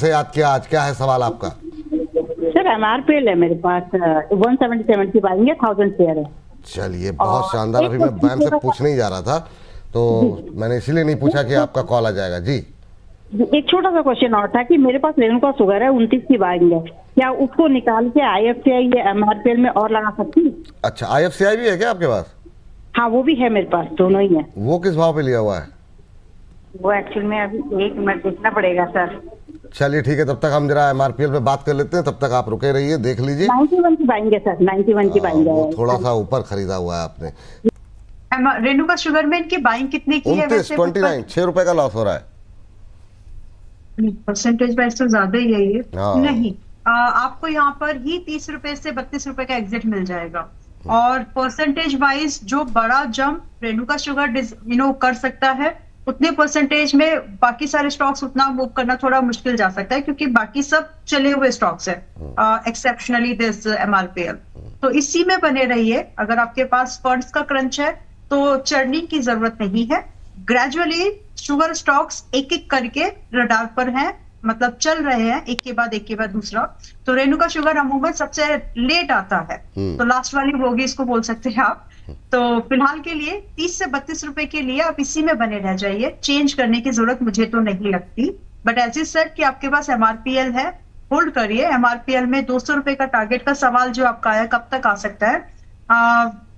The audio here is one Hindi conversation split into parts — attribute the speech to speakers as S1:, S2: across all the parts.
S1: से याद किया आज, क्या है सवाल आपका?
S2: सर MRPL है मेरे पास 177 की बाइंग है, 1000 शेयर है।
S1: चलिए बहुत
S2: और
S1: शानदार। अभी मैं मैम से पूछने ही जा रहा था, तो मैंने इसीलिए नहीं पूछा कि आपका कॉल आ जाएगा। जी
S2: एक छोटा सा क्वेश्चन और था कि मेरे पास रेणुका शुगर है 29 की बाइंग है, क्या उसको निकाल के IFCI या MRPL में और लगा सकती हूँ?
S1: अच्छा, IFCI भी है क्या आपके पास?
S2: हाँ वो भी है मेरे पास, दोनों ही है।
S1: वो किस भाव पे लिया हुआ है?
S2: वो एक्चुअल में अभी एक मिनट देखना पड़ेगा सर।
S1: चलिए ठीक है, तब तक हम जरा MRPL पे बात कर लेते हैं, तब तक आप रुके रहिए, देख लीजिए।
S2: 91 की बाइंग है सर, 91 की बाइंग
S1: वो
S2: है।
S1: थोड़ा सा ऊपर खरीदा हुआ है आपने।
S3: रेणुका शुगर में इनकी बाइंग कितने की है
S1: 29, 29, 6 रुपए का लॉस हो रहा है।
S3: परसेंटेज वाइज तो ज्यादा ही है ये।
S1: हाँ।
S3: नहीं, आपको यहाँ पर ही 30 रुपए से 32 रुपए का एग्जिट मिल जाएगा। और परसेंटेज वाइज जो बड़ा जंप रेणुका शुगर कर सकता है, उतने परसेंटेज में बाकी सारे स्टॉक्स उतना मूव करना थोड़ा मुश्किल जा सकता है, क्योंकि बाकी सब चले हुए स्टॉक्स है, एक्सेप्शनली दिस MRPL। तो इसी में बने रहिए। अगर आपके पास फंड्स का क्रंच है तो चर्निंग की जरूरत नहीं है। ग्रेजुअली शुगर स्टॉक्स एक एक करके रडार पर हैं, मतलब चल रहे हैं एक के बाद दूसरा। तो रेणुका शुगर अमूमन सबसे लेट आता है, तो लास्ट वाली बोगी इसको बोल सकते हैं आप। तो फिलहाल के लिए 30 से 32 रुपए के लिए आप इसी में बने रह जाइए, चेंज करने की जरूरत मुझे तो नहीं लगती। बट एज यू सेड कि आपके पास MRPL है, होल्ड करिए। MRPL में 200 रुपए का टारगेट का सवाल जो आपका आया, कब तक आ सकता है?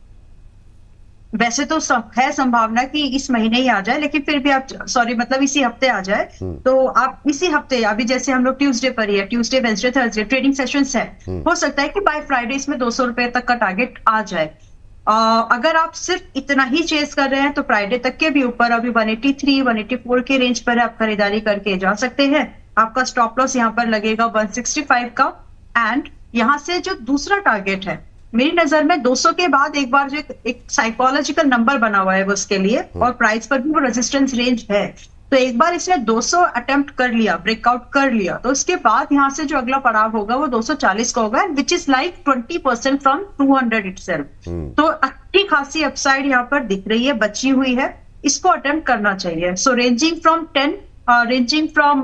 S3: वैसे तो है संभावना कि इस महीने ही आ जाए, लेकिन फिर भी आप मतलब इसी हफ्ते आ जाए। तो आप इसी हफ्ते, अभी जैसे हम लोग ट्यूसडे पर ही है, Tuesday Wednesday Thursday trading sessions है, हो सकता है कि बाय फ्राइडे इसमें 200 रुपए तक का टारगेट आ जाए। अगर आप सिर्फ इतना ही चेस कर रहे हैं तो फ्राइडे तक के भी ऊपर, अभी 183 184 के रेंज पर आप खरीदारी करके जा सकते हैं। आपका स्टॉप लॉस यहाँ पर लगेगा 165 का। एंड यहाँ से जो दूसरा टारगेट है, मेरी नजर में 200 के बाद एक बार जो एक साइकोलॉजिकल नंबर बना हुआ है वो उसके लिए, और प्राइस पर भी वो रेजिस्टेंस रेंज है। तो एक बार इसने 200 अटेम्प्ट कर लिया, ब्रेकआउट कर लिया, तो उसके बाद यहाँ से जो अगला पड़ाव होगा वो 240 का होगा, which is like 20% from 200 itself. तो अच्छी खासी अपसाइड यहाँ पर दिख रही है, बची हुई है, इसको अटेम्प्ट करना चाहिए। So ranging from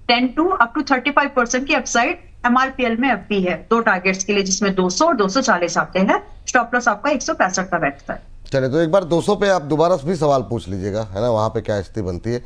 S3: 10 to up to 35% की अपसाइड MRPL में अब भी है, दो टारगेट्स के लिए, जिसमें 200 और 240 आते हैं। स्टॉप लॉस आपका 165 का बैठता है।
S1: चलिए, तो एक बार 200 पे आप दोबारा भी सवाल पूछ लीजिएगा, है ना, वहां पे क्या स्थिति बनती है।